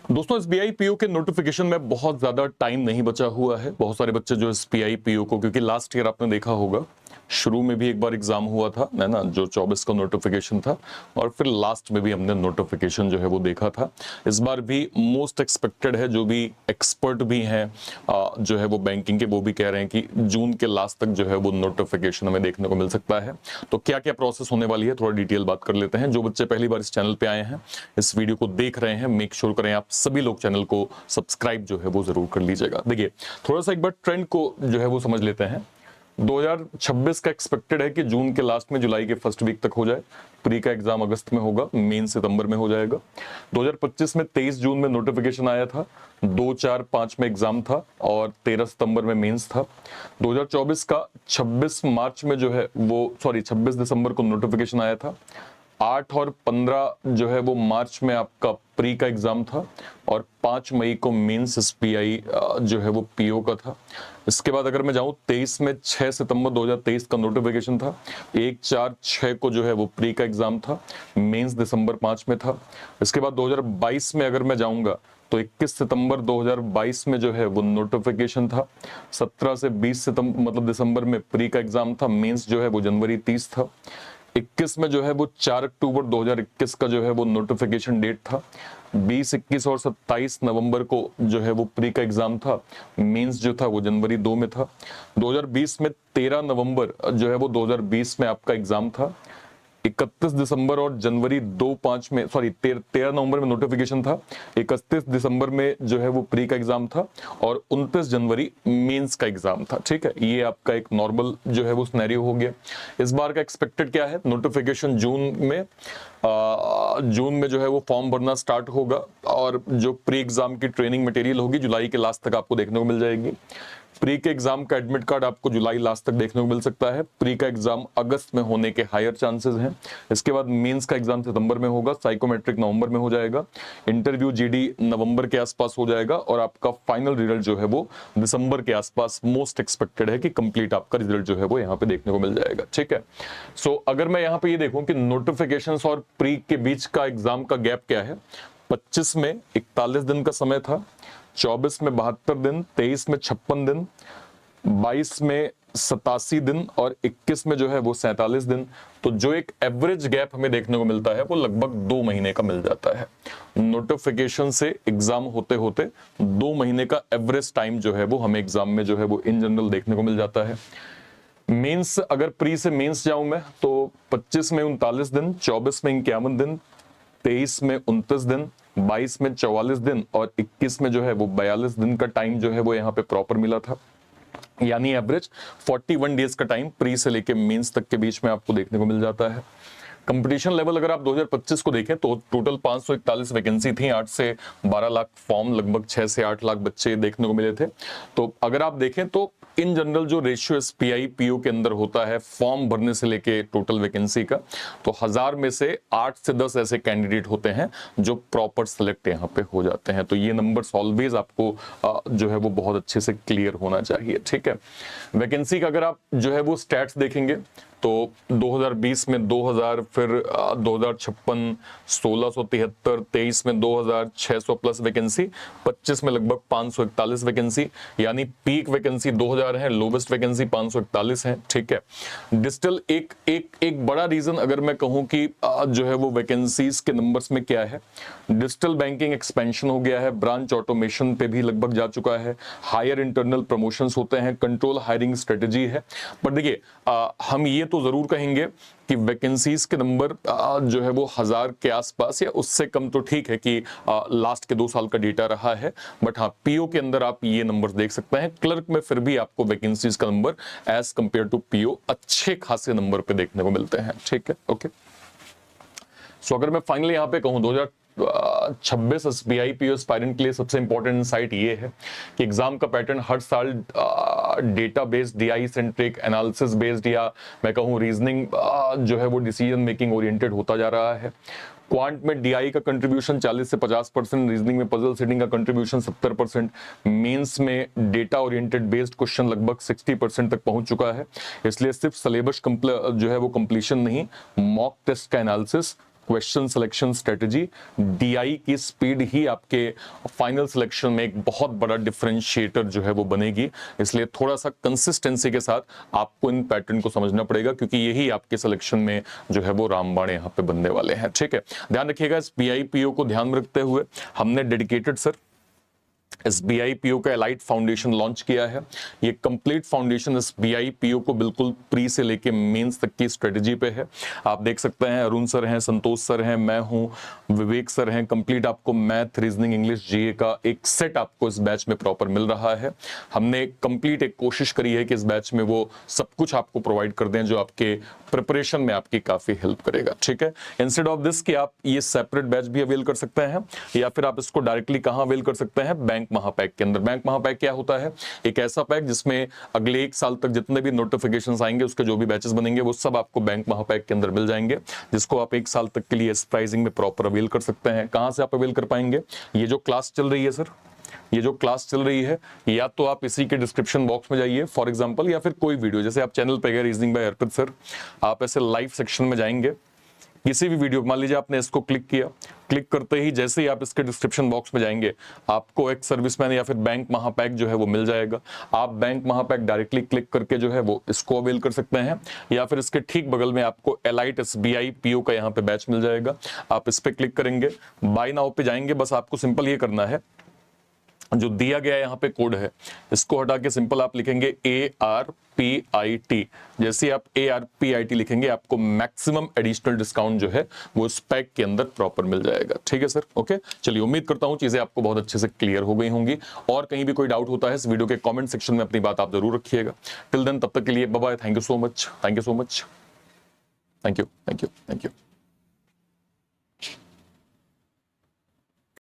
दोस्तों SBI PO के notification में बहुत ज्यादा टाइम नहीं बचा हुआ है। बहुत सारे बच्चे जो एसबीआई पीओ को, क्योंकि लास्ट ईयर आपने देखा होगा शुरू में भी एक बार एग्जाम हुआ था है ना, जो 24 का नोटिफिकेशन था, और फिर लास्ट में भी हमने नोटिफिकेशन जो है वो देखा था। इस बार भी मोस्ट एक्सपेक्टेड है, जो भी एक्सपर्ट भी हैं जो है वो बैंकिंग के, वो भी कह रहे हैं कि जून के लास्ट तक जो है वो नोटिफिकेशन हमें देखने को मिल सकता है। तो क्या क्या प्रोसेस होने वाली है, थोड़ा डिटेल बात कर लेते हैं। जो बच्चे पहली बार इस चैनल पे आए हैं, इस वीडियो को देख रहे हैं, मेक श्योर करें आप सभी लोग चैनल को सब्सक्राइब जो है वो जरूर कर लीजिएगा। देखिए थोड़ा सा एक बार ट्रेंड को जो है वो समझ लेते हैं। 2026 का एक्सपेक्टेड है कि जून के लास्ट में जुलाई के फर्स्ट वीक तक हो जाए। प्री का एग्जाम अगस्त में होगा, मेन सितंबर में हो जाएगा। 2025 में 23 जून में नोटिफिकेशन आया था, 2, 4, 5 में एग्जाम था और 13 सितंबर में मेंस था। 2024 का 26 मार्च में जो है वो 26 दिसंबर को नोटिफिकेशन आया था। 8 और 15 जो है वो मार्च में आपका प्री का एग्जाम था और 5 मई को मेंस एसबीआई जो है वो पीओ का था। इसके बाद अगर मैं जाऊं 23 में 6 सितंबर 2023 का नोटिफिकेशन था। 1, 4, 6 को जो है वो प्री का एग्जाम था, मेंस दिसंबर 5 में था। इसके बाद 2022 में अगर मैं जाऊंगा तो 21 सितंबर 2022 में जो है वो नोटिफिकेशन था। 17 से 20 सितंबर मतलब दिसंबर में प्री का एग्जाम था, मेंस जो है वो जनवरी 30 था। 21 में जो है वो 4 अक्टूबर 2021 का जो है वो नोटिफिकेशन डेट था। 20, 21 और 27 नवंबर को जो है वो प्री का एग्जाम था, मेंस जो था वो जनवरी 2 में था। 2020 में 13 नवंबर जो है वो 2020 में आपका एग्जाम था। 31 दिसंबर और जनवरी 2-5 में 13 नवंबर में नोटिफिकेशन था। 31 दिसंबर में जो है वो प्री का एग्जाम था और 29 जनवरी मेंस का एग्जाम था। ठीक है, ये आपका एक नॉर्मल जो है वो सिनेरियो हो गया। इस बार का एक्सपेक्टेड क्या है, नोटिफिकेशन जून में जो है वो फॉर्म भरना स्टार्ट होगा और जो प्री एग्जाम की ट्रेनिंग मटेरियल होगी जुलाई के लास्ट तक आपको देखने को मिल जाएगी। प्री के एग्जाम का एडमिट कार्ड आपको जुलाई लास्ट तक देखने को मिल सकता है। प्री का एग्जाम अगस्त में होने के हायर चांसेस हैं। इसके बाद मेंस का एग्जाम सितंबर में होगा, साइकोमेट्रिक नवंबर में हो जाएगा, इंटरव्यू जीडी नवंबर के आसपास हो जाएगा और आपका फाइनल रिजल्ट जो है वो दिसंबर के आसपास मोस्ट एक्सपेक्टेड है कि कंप्लीट आपका रिजल्ट जो है वो यहाँ पे देखने को मिल जाएगा। ठीक है, सो अगर मैं यहाँ पे ये देखूं कि नोटिफिकेशन और प्री के बीच का एग्जाम का गैप क्या है, 25 में 41 दिन का समय था, 24 में 72 दिन, 23 में 56 दिन, 22 में 87 दिन और 21 में जो है वो 47 दिन। तो जो एक एवरेज गैप हमें देखने को मिलता है वो लगभग 2 महीने का मिल जाता है। नोटिफिकेशन से एग्जाम होते होते 2 महीने का एवरेज टाइम जो है वो हमें एग्जाम में जो है वो इन जनरल देखने को मिल जाता है। मेंस अगर प्री से मेंस जाऊं मैं तो 25 में 39 दिन, 24 में 51 दिन, 23 में 29 दिन, 22 में 44 दिन और 21 में जो है वो 42 दिन का टाइम जो है वो यहाँ पे प्रॉपर मिला था। यानी एवरेज 41 डेज का टाइम प्री से लेके मेंस तक के बीच में आपको देखने को मिल जाता है। कंपटीशन लेवल अगर आप 2025 को देखें तो टोटल 541 वैकेंसी थी, 8 से 12 लाख फॉर्म, लगभग 6 से 8 लाख बच्चे देखने को मिले थे। तो अगर आप देखें तो इन जनरल जो रेशियो एसबीआई पीओ के अंदर होता है फॉर्म भरने से लेके टोटल वैकेंसी का, तो 1000 में से 8 से 10 ऐसे कैंडिडेट होते हैं जो प्रॉपर सिलेक्ट यहाँ पे हो जाते हैं। तो ये नंबर्स ऑलवेज आपको जो है वो बहुत अच्छे से क्लियर होना चाहिए। ठीक है, वैकेंसी का अगर आप जो है वो स्टैट्स देखेंगे तो 2020 में 2000, फिर 2056, 1673, 23 में 2600 प्लस वैकेंसी, 25 में लगभग 541 वैकेंसी, यानी पीक वैकेंसी 2000 है, लोवेस्ट वैकेंसी 541 है। ठीक है, डिजिटल एक बड़ा रीजन अगर मैं कहूं कि जो है वो वैकेंसीज के नंबर्स में क्या है, डिजिटल बैंकिंग एक्सपेंशन हो गया है, ब्रांच ऑटोमेशन पे भी लगभग जा चुका है, हायर इंटरनल प्रमोशंस होते हैं, कंट्रोल हायरिंग स्ट्रेटेजी है। पर देखिए हम ये तो जरूर कहेंगे कि वैकेंसीज के नंबर जो है वो 1000 के आसपास या उससे कम तो ठीक है कि लास्ट के 2 साल का डेटा रहा है, बट हाँ पीओ के अंदर आप ये नंबर्स देख सकते हैं। क्लर्क में फिर भी आपको वैकेंसीज का number as compared to PO अच्छे खासे नंबर पे देखने को मिलते हैं। ठीक है, ओके। सो अगर मैं फाइनली यहाँ पे कहूँ 2026 एसबीआई पीओ एस्पायरेंट के लिए सबसे इंपॉर्टेंट इनसाइट ये है कि एग्जाम का पैटर्न हर साल data based, DI centric, analysis based या मैं कहूँ रीजनिंग जो है वो डिसीजन मेकिंग ओरिएंटेड होता जा रहा है। क्वांट में डीआई का कंट्रीब्यूशन 40 से 50%, रीजनिंग में पजल सेटिंग का कंट्रीब्यूशन 70%, मेंस में डेटा ओरिएंटेड बेस्ड क्वेश्चन लगभग 60% तक पहुंच चुका है। इसलिए सिर्फ सिलेबस जो है वो कंप्लीशन नहीं, मॉक टेस्ट का analysis question selection strategy, DI की स्पीड ही आपके फाइनल सिलेक्शन में एक बहुत बड़ा डिफरेंशिएटर जो है वो बनेगी। इसलिए थोड़ा सा कंसिस्टेंसी के साथ आपको इन पैटर्न को समझना पड़ेगा, क्योंकि यही आपके सिलेक्शन में जो है वो रामबाण यहाँ पे बनने वाले हैं। ठीक है, ध्यान रखिएगा इस BIPO को ध्यान में रखते हुए हमने डेडिकेटेड सर इस BIPO का एलाइट फाउंडेशन लॉन्च किया है। ये कंप्लीट फाउंडेशन इस BIPO को बिल्कुल प्री से लेके मेंस तक की स्ट्रेटजी पे है। आप देख सकते हैं अरुण सर हैं, संतोष सर हैं, मैं हूं, विवेक सर हैं। कंप्लीट आपको मैथ, रीजनिंग, इंग्लिश, जीए का एक सेट आपको इस बैच में प्रॉपर मिल रहा है। हमने कंप्लीट एक कोशिश करी है कि इस बैच में वो सब कुछ आपको प्रोवाइड कर दें जो आपके प्रिपरेशन में आपकी काफी हेल्प करेगा। ठीक है, इंस्टेड ऑफ दिस कि आप ये सेपरेट बैच भी अवेल कर सकते हैं, या फिर आप इसको डायरेक्टली कहां अवेल कर सकते हैं, बैंक महापैक के अंदर। बैंक महापैक क्या होता है? एक ऐसा पैक जिसमें अगले 1 साल तक जितने भी नोटिफिकेशंस आएंगे, उसके जो भी बैचेस बनेंगे, वो सब आपको बैंक महापैक के अंदर मिल जाएंगे, जिसको आप 1 साल तक के लिए इस प्राइसिंग में प्रॉपर अवेल कर सकते हैं। कहां से आप अवेल कर पाएंगे? ये जो क्लास चल रही है सर, ये जो क्लास चल रही है, या तो आप इसी के डिस्क्रिप्शन बॉक्स में जाइए फॉर एग्जांपल, या फिर कोई वीडियो, जैसे आप चैनल पे गए रीजनिंग बाय अर्पित सर, आप ऐसे लाइव सेक्शन में जाएंगे, किसी भी वीडियो, मान लीजिए आपने इसको क्लिक किया, क्लिक करते ही जैसे ही आप इसके डिस्क्रिप्शन बॉक्स में जाएंगे, आपको एक सर्विसमैन या फिर बैंक महापैक जो है वो मिल जाएगा। आप बैंक महापैक डायरेक्टली क्लिक करके जो है वो इसको अवेल कर सकते हैं, या फिर इसके ठीक बगल में आपको एलाइट BIPO का यहाँ पे बैच मिल जाएगा। आप इस पे क्लिक करेंगे, बाय नाउ पे जाएंगे, बस आपको सिंपल ये करना है, जो दिया गया यहाँ पे कोड है इसको हटा के सिंपल आप लिखेंगे ARPIT। जैसे आप ARPIT लिखेंगे, आपको मैक्सिमम एडिशनल डिस्काउंट जो है वो इस पैक के अंदर प्रॉपर मिल जाएगा। ठीक है सर, ओके। चलिए, उम्मीद करता हूँ चीजें आपको बहुत अच्छे से क्लियर हो गई होंगी, और कहीं भी कोई डाउट होता है इस वीडियो के कमेंट सेक्शन में अपनी बात आप जरूर रखिएगा। टिल देन, तब तक के लिए bye bye, thank you so much, thank you so much, thank you, thank you, thank you.